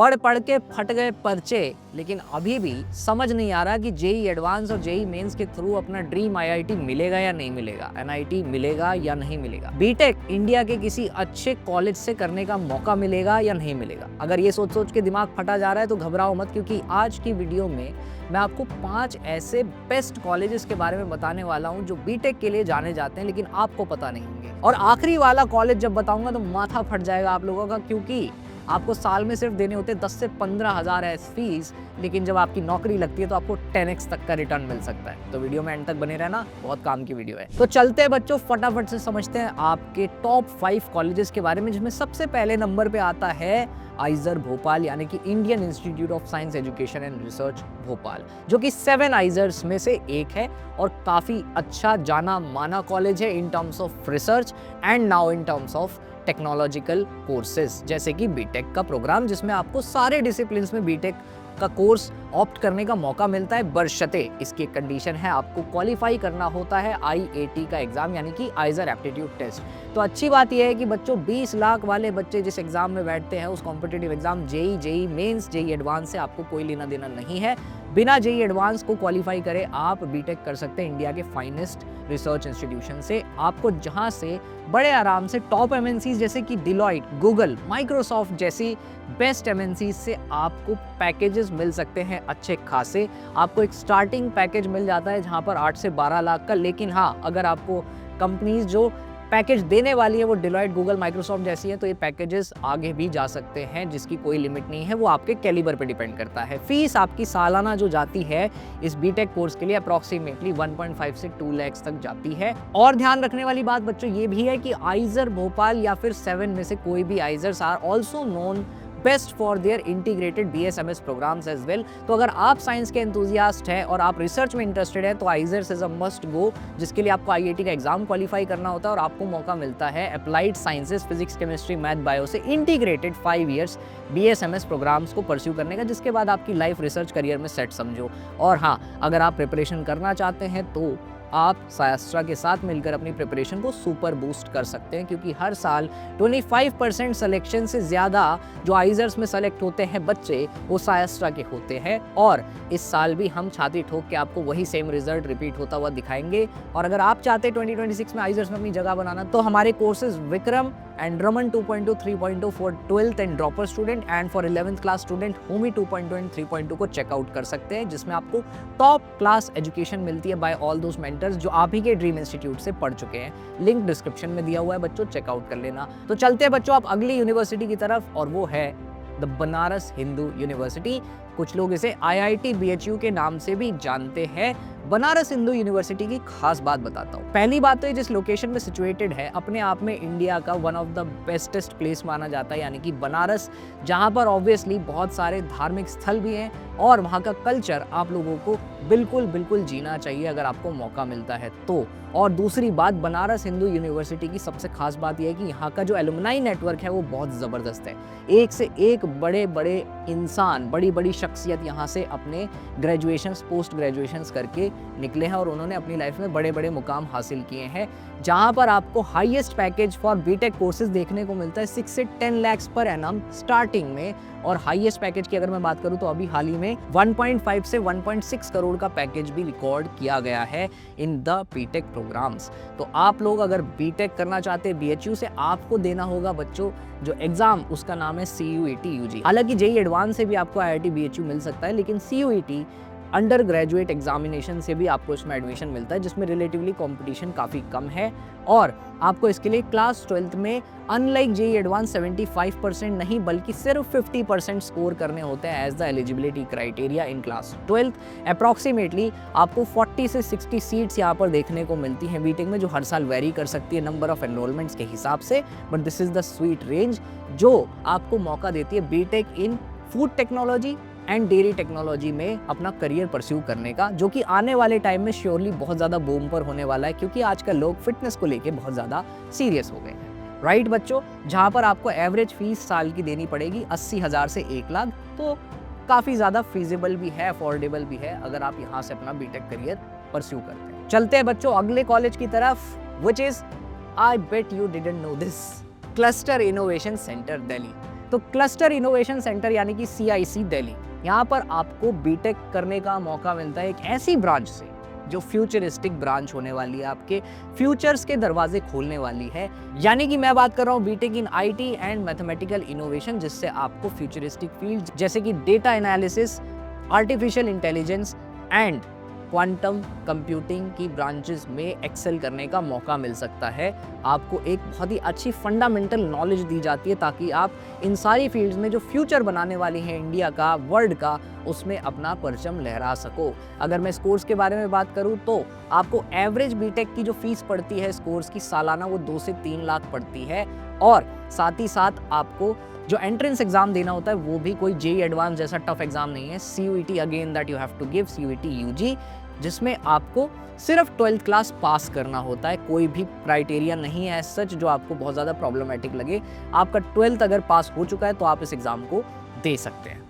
पढ़ पढ़ के फट गए पर्चे, लेकिन अभी भी समझ नहीं आ रहा कि जेई एडवांस और जेई मेंस के थ्रू अपना ड्रीम आईआईटी मिलेगा या नहीं मिलेगा, एनआईटी मिलेगा या नहीं मिलेगा, बीटेक इंडिया के किसी अच्छे कॉलेज से करने का मौका मिलेगा या नहीं मिलेगा। अगर ये सोच सोच के दिमाग फटा जा रहा है तो घबराओ मत, क्योंकि आज की वीडियो में मैं आपको 5 ऐसे बेस्ट कॉलेजेस के बारे में बताने वाला हूं जो बीटेक के लिए जाने जाते हैं लेकिन आपको पता नहीं होंगे। और आखिरी वाला कॉलेज जब बताऊंगा तो माथा फट जाएगा आप लोगों का, क्योंकि आपको साल में सिर्फ देने होते 10 से 15 हज़ार है फीस, लेकिन जब आपकी नौकरी लगती है तो आपको 10x तक का रिटर्न मिल सकता है। तो वीडियो में एंड तक बने रहना, बहुत काम की वीडियो है। तो चलते हैं बच्चों, फटाफट से समझते हैं आपके टॉप 5 कॉलेजेस के बारे में, जिसमें सबसे पहले नंबर पे आता है आइजर भोपाल, यानी कि Indian institute of science education and research Bhopal, जो कि 7 आइजर्स में से एक है और काफ़ी अच्छा जाना माना कॉलेज है in terms of research and now in terms of technological courses, जैसे कि बीटेक का प्रोग्राम, जिसमें आपको सारे डिसिप्लिन्स में बीटेक का कोर्स ऑप्ट करने का मौका मिलता है, बशर्ते इसकी एक कंडीशन है, आपको क्वालिफाई करना होता है आईएटी का एग्जाम, यानी कि आइजर एप्टीट्यूड टेस्ट। तो अच्छी बात यह है कि बच्चों 20 लाख वाले बच्चे जिस एग्जाम में बैठते हैं, उस competitive exam JEE Mains, JEE advance से आपको कोई लेना देना नहीं है। बिना जेई एडवांस को क्वालिफाई करे आप बीटेक कर सकते हैं इंडिया के फाइनेस्ट रिसर्च इंस्टीट्यूशन से, आपको जहां से बड़े आराम से टॉप एमएनसीज जैसे कि डिलॉयट, गूगल, माइक्रोसॉफ्ट जैसी बेस्ट एमएनसीज से आपको पैकेजेस मिल सकते हैं अच्छे खासे। आपको एक स्टार्टिंग पैकेज मिल जाता है जहां पर 8 से 12 लाख का, लेकिन हाँ, अगर आपको कंपनीज जो पैकेज देने वाली है वो डिलॉयट, गूगल, माइक्रोसॉफ्ट जैसी है, तो ये पैकेजेस आगे भी जा सकते हैं, जिसकी कोई लिमिट नहीं है, वो आपके कैलिबर पे डिपेंड करता है। फीस आपकी सालाना जो जाती है इस बीटेक कोर्स के लिए अप्रॉक्सीमेटली 1.5 से 2 लाख तक जाती है। और ध्यान रखने वाली बात बच्चों ये भी है कि आइजर भोपाल या फिर 7 में से कोई भी IISERs are also known best for their integrated BSMS programmes as well. तो अगर आप साइंस के एंथुजियास्ट हैं और आप रिसर्च में इंटरेस्टेड हैं तो IISERs is a must go, जिसके लिए आपको आईआईटी का एग्जाम क्वालिफाई करना होता है और आपको मौका मिलता है applied sciences, physics, chemistry, math, bio से इंटीग्रेटेड 5 ईयर्स BSMS प्रोग्राम्स को परस्यू करने का, जिसके बाद आपकी लाइफ रिसर्च करियर में सेट समझो। और हाँ, अगर आप प्रिपरेशन करना चाहते हैं तो आप सायास्ट्रा के साथ मिलकर अपनी प्रिपरेशन को सुपर बूस्ट कर सकते हैं, क्योंकि हर साल 25% सिलेक्शन से ज़्यादा जो आइजर्स में सेलेक्ट होते हैं बच्चे वो सायास्ट्रा के होते हैं। और इस साल भी हम छाती ठोक के आपको वही सेम रिजल्ट रिपीट होता हुआ दिखाएंगे। और अगर आप चाहते हैं 2026 में आइजर्स में अपनी जगह बनाना, तो हमारे courses Vikram and Raman 2.2, 3.2 for 12th and dropper student and for 11th class student Homi 2.2 and 3.2 को चेकआउट कर सकते हैं, जिसमें आपको टॉप क्लास एजुकेशन मिलती है बाय ऑल दोज मेंटर्स जो आप ही के ड्रीम इंस्टीट्यूट से पढ़ चुके हैं। लिंक डिस्क्रिप्शन में दिया हुआ है बच्चों, चेकआउट कर लेना। तो चलते हैं बच्चों आप अगली यूनिवर्सिटी की तरफ, और वो है द बनारस हिंदू यूनिवर्सिटी। कुछ लोग इसे IIT BHU के नाम से भी जानते हैं। बनारस हिंदू यूनिवर्सिटी की खास बात बताता हूँ। पहली बात तो ये जिस लोकेशन में सिचुएटेड है, अपने आप में इंडिया का one of the bestest place माना जाता है, यानी कि बनारस, जहाँ पर ऑब्वियसली बहुत सारे धार्मिक स्थल भी हैं और वहाँ का कल्चर आप लोगों को बिल्कुल जीना चाहिए अगर आपको मौका मिलता है तो। और दूसरी बात, बनारस हिंदू यूनिवर्सिटी की सबसे खास बात यह है कि यहाँ का जो एलुमनाई नेटवर्क है वो बहुत ज़बरदस्त है। एक से एक बड़े इंसान, बड़ी शख्सियत यहाँ से अपने ग्रेजुएशंस, पोस्ट ग्रेजुएशंस करके निकले हैं और उन्होंने अपनी लाइफ में बड़े मुकाम हासिल किए हैं, जहाँ पर आपको highest package for BTech courses देखने को मिलता है 6 से 10 लाख पर एनम स्टार्टिंग में। और हाईएस्ट पैकेज की अगर मैं बात करूं तो अभी हाल ही में 1.5 से 1.6 करोड़ का पैकेज भी रिकॉर्ड किया गया है इन द बीटेक प्रोग्राम्स। तो आप लोग अगर बीटेक करना चाहते हैं BHU से, आपको देना होगा बच्चों जो एग्जाम, उसका नाम है CUET UG। हालांकि जेई एडवांस से भी आपको IIT BHU मिल सकता है, लेकिन CUET अंडर ग्रेजुएट एग्जामिनेशन से भी आपको इसमें एडमिशन मिलता है, जिसमें रिलेटिवली कंपटीशन काफ़ी कम है। और आपको इसके लिए क्लास 12th में अनलाइक जेई एडवांस 75% नहीं बल्कि सिर्फ 50% स्कोर करने होते हैं as the eligibility criteria in class 12th। Approximately आपको 40 से 60 सीट्स यहाँ पर देखने को मिलती हैं बीटेक में, जो हर साल वेरी कर सकती है नंबर ऑफ एनरोलमेंट्स के हिसाब से, but this is the sweet range जो आपको मौका देती है BTech in food technology and dairy technology में अपना करियर परस्यू करने का, जो कि आने वाले टाइम में श्योरली बहुत ज़्यादा बूम पर होने वाला है, क्योंकि आजकल लोग फिटनेस को लेके बहुत ज़्यादा सीरियस हो गए हैं। राइट बच्चों, जहाँ पर आपको एवरेज फीस साल की देनी पड़ेगी 80,000 से 1 लाख, तो काफ़ी ज़्यादा फीजिबल भी है, अफोर्डेबल भी है अगर आप यहाँ से अपना बीटेक करियर परस्यू करते हैं। चलते हैं बच्चों अगले कॉलेज की तरफ, विच is, I bet you didn't know this, cluster innovation centre Delhi. तो क्लस्टर इनोवेशन सेंटर यानी कि CIC दिल्ली, यहाँ पर आपको बीटेक करने का मौका मिलता है एक ऐसी ब्रांच से जो फ्यूचरिस्टिक ब्रांच होने वाली है, आपके फ्यूचर्स के दरवाजे खोलने वाली है। यानी कि मैं बात कर रहा हूँ BTech in IT and mathematical innovation, जिससे आपको फ्यूचरिस्टिक फील्ड जैसे कि data analysis, artificial intelligence and quantum computing की ब्रांचेस में एक्सेल करने का मौका मिल सकता है। आपको एक बहुत ही अच्छी फंडामेंटल नॉलेज दी जाती है ताकि आप इन सारी फील्ड्स में जो फ्यूचर बनाने वाली हैं इंडिया का, वर्ल्ड का, उसमें अपना परचम लहरा सको। अगर मैं इस कोर्स के बारे में बात करूं तो आपको एवरेज बीटेक की जो फीस पड़ती है इस कोर्स की सालाना वो 2 से 3 लाख पड़ती है, और साथ ही साथ आपको जो एंट्रेंस एग्जाम देना होता है वो भी कोई JEE एडवांस जैसा टफ एग्जाम नहीं है। CUET again that you have to give, CUET UG, जिसमें आपको सिर्फ 12th क्लास पास करना होता है। कोई भी क्राइटेरिया नहीं है सच जो आपको बहुत ज़्यादा प्रॉब्लमेटिक लगे। आपका 12th अगर पास हो चुका है तो आप इस एग्ज़ाम को दे सकते हैं।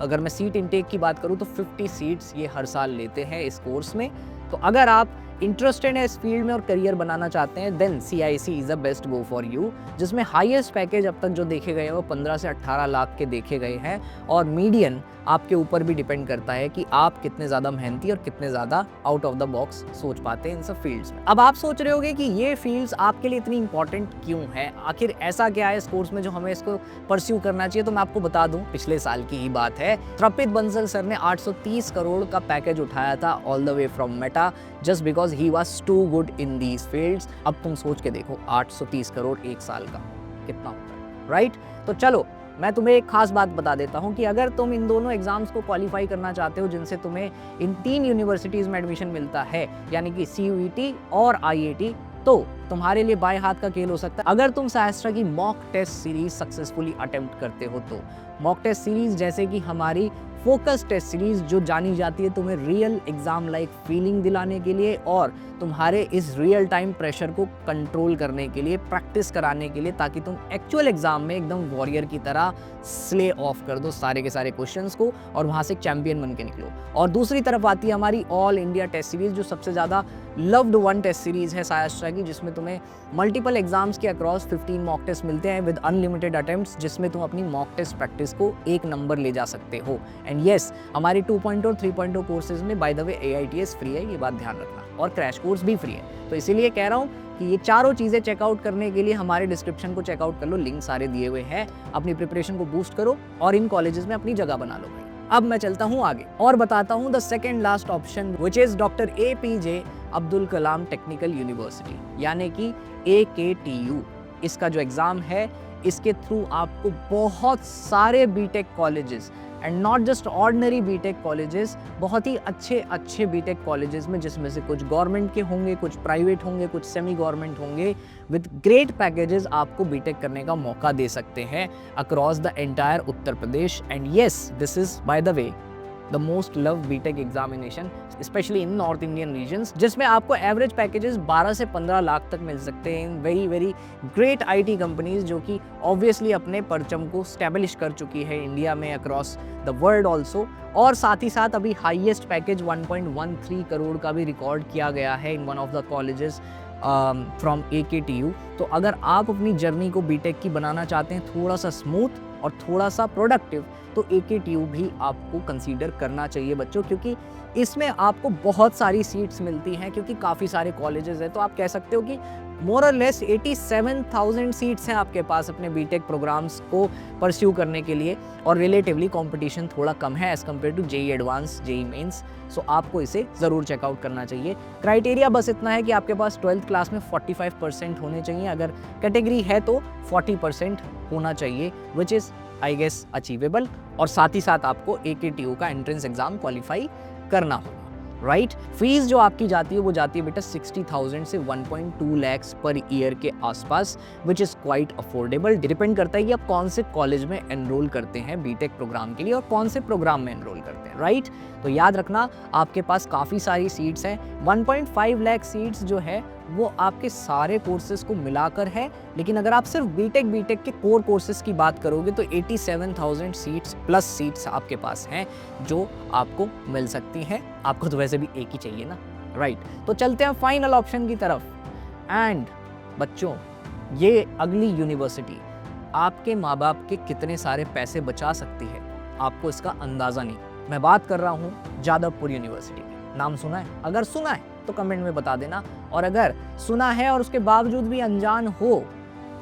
अगर मैं सीट इनटेक की बात करूं तो 50 सीट्स ये हर साल लेते हैं इस कोर्स में। तो अगर आप इंटरेस्टेड है इस फील्ड में और करियर बनाना चाहते हैं then CIC is a best go for you, जिसमें हाईएस्ट पैकेज अब तक जो देखे गए हैं वो 15 से 18 लाख के देखे गए हैं, और मीडियन आपके ऊपर भी डिपेंड करता है कि आप कितने ज़्यादा मेहनती और कितने ज़्यादा आउट ऑफ द बॉक्स सोच पाते हैं इन सब फील्ड्स में। अब आप सोच रहे होंगे कि ये फील्ड्स आपके लिए इतनी इंपॉर्टेंट क्यों है, आखिर ऐसा क्या है इस कोर्स में जो हमें इसको परस्यू करना चाहिए। तो मैं आपको बता दूं, पिछले साल की ही बात है, तृपित बंसल सर ने 830 करोड़ का पैकेज उठाया था all the way from Meta, just because he was too good in these fields. अब तुम सोच के देखो 830 करोड़ एक साल का कितना होता है, राइट? तो चलो मैं तुम्हें एक खास बात बता देता हूं कि अगर तुम इन दोनों एग्जाम्स को क्वालिफाई करना चाहते हो जिनसे तुम्हें इन 3 यूनिवर्सिटीज़ में एडमिशन मिलता है, यानी कि CUET और IIT, तो तुम्हारे लिए बाएं हाथ का खेल हो सकता है अगर तुम सहस्त्रा की mock test series successfully attempt करते हो। तो मॉक टेस्ट सीरीज जैसे कि हमारी फोकस टेस्ट सीरीज जो जानी जाती है तुम्हें रियल एग्जाम लाइक फीलिंग दिलाने के लिए और तुम्हारे इस रियल टाइम प्रेशर को कंट्रोल करने के लिए, प्रैक्टिस कराने के लिए, ताकि तुम एक्चुअल एग्जाम में एकदम वॉरियर की तरह स्ले ऑफ कर दो सारे के सारे क्वेश्चंस को और वहां से चैंपियन बन के निकलो। और दूसरी तरफ आती है हमारी ऑल इंडिया टेस्ट सीरीज, जो सबसे ज़्यादा लव्ड वन टेस्ट सीरीज है सहस्त्रा की, जिसमें तुम्हें मल्टीपल एग्जाम्स के अक्रॉस 15 मॉक टेस्ट मिलते हैं विद अनलिमिटेड अटेम्प्ट्स, जिसमें तुम अपनी मॉक टेस्ट प्रैक्टिस को 1 नंबर ले जा सकते हो। एंड येस, हमारी 2.0 और 3.0 कोर्सेज में bye the way AITS free है, ये बात ध्यान रखना, और क्रैश कोर्स भी फ्री है। तो इसीलिए कह रहा हूँ कि ये चारों चीज़ें चेकआउट करने के लिए हमारे डिस्क्रिप्शन को चेकआउट कर लो, लिंक सारे दिए हुए हैं। अपनी प्रिपरेशन को बूस्ट करो और इन कॉलेजेस में अपनी जगह बना लो। अब मैं चलता हूँ आगे और बताता हूँ the second last option which is doctor APJ Abdul Kalam technical university, यानी कि AKTU। इसका जो एग्ज़ाम है इसके थ्रू आपको बहुत सारे BTech colleges and not just ordinary BTech colleges, बहुत ही अच्छे बीटेक कॉलेजेस में, जिसमें से कुछ गवर्नमेंट के होंगे, कुछ प्राइवेट होंगे, कुछ सेमी गवर्नमेंट होंगे, विद ग्रेट पैकेजेस आपको बीटेक करने का मौका दे सकते हैं across the entire Uttar Pradesh. And yes, this is by the way the most love BTech examination specially in north Indian regions, जिसमें आपको एवरेज पैकेजेस 12 से 15 लाख तक मिल सकते हैं in very great IT companies, जो कि ऑब्वियसली अपने परचम को स्टैब्लिश कर चुकी है इंडिया में, अक्रॉस द वर्ल्ड ऑल्सो। और साथ ही साथ अभी हाईएस्ट पैकेज 1.13 करोड़ का भी रिकॉर्ड किया गया है in one of the colleges from AKTU। तो अगर आप अपनी जर्नी को बीटेक की बनाना चाहते हैं थोड़ा सा स्मूथ और थोड़ा सा प्रोडक्टिव, तो AKTU भी आपको कंसीडर करना चाहिए बच्चों, क्योंकि इसमें आपको बहुत सारी सीट्स मिलती हैं, क्योंकि काफ़ी सारे कॉलेजेस हैं। तो आप कह सकते हो कि मोर और लेस 87,000 सीट्स हैं आपके पास अपने बीटेक प्रोग्राम्स को परस्यू करने के लिए, और रिलेटिवली कंपटीशन थोड़ा कम है as compared to JEE advanced, JEE mains. So आपको इसे ज़रूर चेकआउट करना चाहिए। क्राइटेरिया बस इतना है कि आपके पास 12th क्लास में 45% होने चाहिए, अगर कैटेगरी है तो 40% होना चाहिए, which is I guess achievable. और साथ ही साथ आपको AKTU का एंट्रेंस एग्जाम क्वालिफाई करना होगा, राइट? फीस जो आपकी जाती है वो जाती है बेटा 60,000 से 1.2 lakhs पर ईयर के आसपास, which is quite affordable. Depend करता है कि आप कौन से कॉलेज में एनरोल करते हैं बीटेक प्रोग्राम के लिए और कौन से प्रोग्राम में एनरोल करते हैं, राइट? तो याद रखना आपके पास काफ़ी सारी सीट्स हैं। 1.5 लाख सीट्स जो है वो आपके सारे कोर्सेज को मिलाकर है, लेकिन अगर आप सिर्फ बीटेक के कोर कोर्सेज की बात करोगे तो 87,000 सीट्स प्लस सीट्स आपके पास हैं जो आपको मिल सकती हैं। आपको तो वैसे भी एक ही चाहिए ना, राइट? तो चलते हैं फाइनल ऑप्शन की तरफ। एंड बच्चों, ये अगली यूनिवर्सिटी आपके माँ बाप के कितने सारे पैसे बचा सकती है, आपको इसका अंदाज़ा नहीं। मैं बात कर रहा हूँ जादवपुर यूनिवर्सिटी की। नाम सुना है? अगर सुना है तो कमेंट में बता देना, और अगर सुना है और उसके बावजूद भी अनजान हो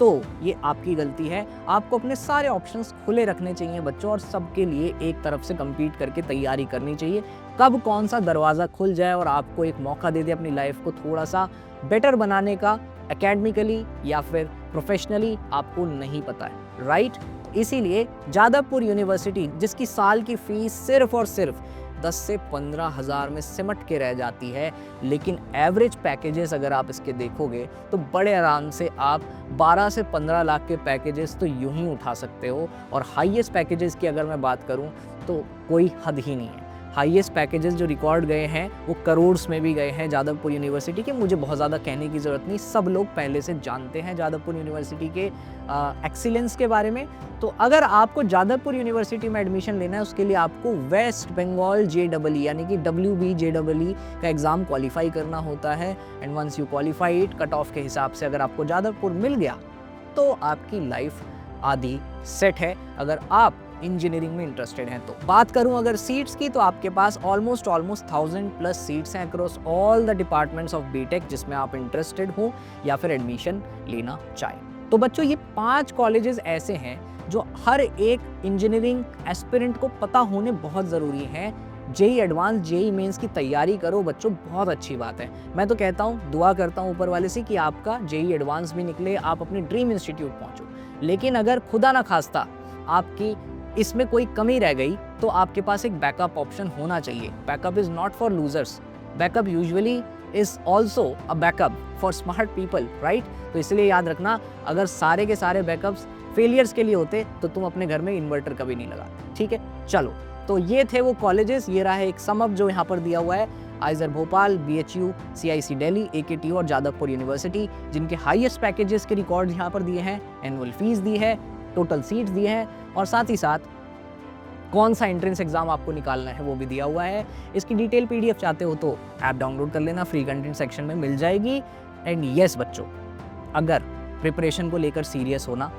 तो ये आपकी गलती है। आपको अपने सारे ऑप्शंस खुले रखने चाहिए बच्चों, और सबके लिए एक तरफ से compete करके तैयारी करनी चाहिए। कब कौन सा दरवाज़ा खुल जाए और आपको एक मौका दे दे अपनी लाइफ को थोड़ा सा बेटर बनाने का, एकेडमिकली या फिर प्रोफेशनली, आपको नहीं पता है, राइट? इसीलिए जादवपुर यूनिवर्सिटी, जिसकी साल की फीस सिर्फ और सिर्फ 10 से 15 हज़ार में सिमट के रह जाती है, लेकिन एवरेज पैकेजेस अगर आप इसके देखोगे तो बड़े आराम से आप 12 से 15 लाख के पैकेजेस तो यूं ही उठा सकते हो। और हाईएस्ट पैकेजेस की अगर मैं बात करूं तो कोई हद ही नहीं है। हाईएस्ट पैकेजेस जो रिकॉर्ड गए हैं वो करोड़्स में भी गए हैं जादवपुर यूनिवर्सिटी के। मुझे बहुत ज़्यादा कहने की ज़रूरत नहीं, सब लोग पहले से जानते हैं जादवपुर यूनिवर्सिटी के एक्सीलेंस के बारे में। तो अगर आपको जादवपुर यूनिवर्सिटी में एडमिशन लेना है, उसके लिए आपको वेस्ट बंगाल JEE यानी कि WBJEE का एग्ज़ाम क्वालिफाई करना होता है। And once you qualify it, cut off के हिसाब से अगर आपको जादवपुर मिल गया तो आपकी लाइफ आधी सेट है, अगर आप इंजीनियरिंग में इंटरेस्टेड हैं तो। बात करूं अगर सीट्स की, तो आपके पास ऑलमोस्ट 1000+ सीट्स हैं across all the departments of BTech जिसमें आप इंटरेस्टेड हो या फिर एडमिशन लेना चाहें। तो बच्चों, ये 5 कॉलेजेस ऐसे हैं जो हर एक इंजीनियरिंग एस्पिरेंट को पता होने बहुत ज़रूरी हैं। JEE एडवांस, JEE मेंस की तैयारी करो बच्चों, बहुत अच्छी बात है। मैं तो कहता हूँ, दुआ करता हूँ ऊपर वाले से कि आपका JEE एडवांस भी निकले, आप अपने ड्रीम इंस्टीट्यूट पहुँचो। लेकिन अगर खुदा ना खास्ता आपकी इसमें कोई कमी रह गई तो आपके पास एक बैकअप ऑप्शन होना चाहिए। Backup is not for losers, backup usually is also a backup for smart people, right? तो इसलिए याद रखना, अगर सारे के सारे बैकअप्स फेलियर्स के लिए होते तो तुम अपने घर में इन्वर्टर कभी नहीं लगा, ठीक है? चलो, तो ये थे वो कॉलेजेस। ये रहा है एक समअप जो यहाँ पर दिया हुआ है। आइजर Bhopal, BHU, CIC Delhi, AKTU और जादवपुर यूनिवर्सिटी, जिनके हाईएस्ट पैकेजेस के रिकॉर्ड यहाँ पर दिए हैं, एनुअल फीस दी है, टोटल सीट्स दिए हैं, और साथ ही साथ कौन सा एंट्रेंस एग्जाम आपको निकालना है वो भी दिया हुआ है। इसकी डिटेल PDF चाहते हो तो ऐप डाउनलोड कर लेना, फ्री कंटेंट सेक्शन में मिल जाएगी। एंड यस बच्चों, अगर प्रिपरेशन को लेकर सीरियस होना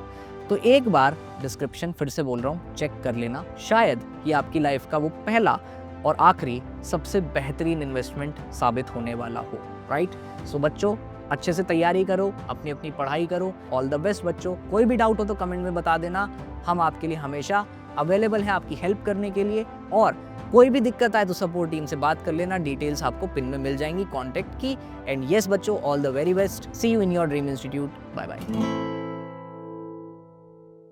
तो एक बार डिस्क्रिप्शन फिर से बोल रहा हूँ, चेक कर लेना। शायद ये आपकी लाइफ का वो पहला और आखिरी सबसे बेहतरीन इन्वेस्टमेंट साबित होने वाला हो, राइट? सो बच्चों, अच्छे से तैयारी करो, अपनी अपनी पढ़ाई करो। ऑल द बेस्ट बच्चों। कोई भी डाउट हो तो कमेंट में बता देना, हम आपके लिए हमेशा अवेलेबल हैं आपकी हेल्प करने के लिए। और कोई भी दिक्कत आए तो सपोर्ट टीम से बात कर लेना, डिटेल्स आपको पिन में मिल जाएंगी कॉन्टैक्ट की। एंड यस बच्चों, all the very best. See you in your dream institute. Bye bye.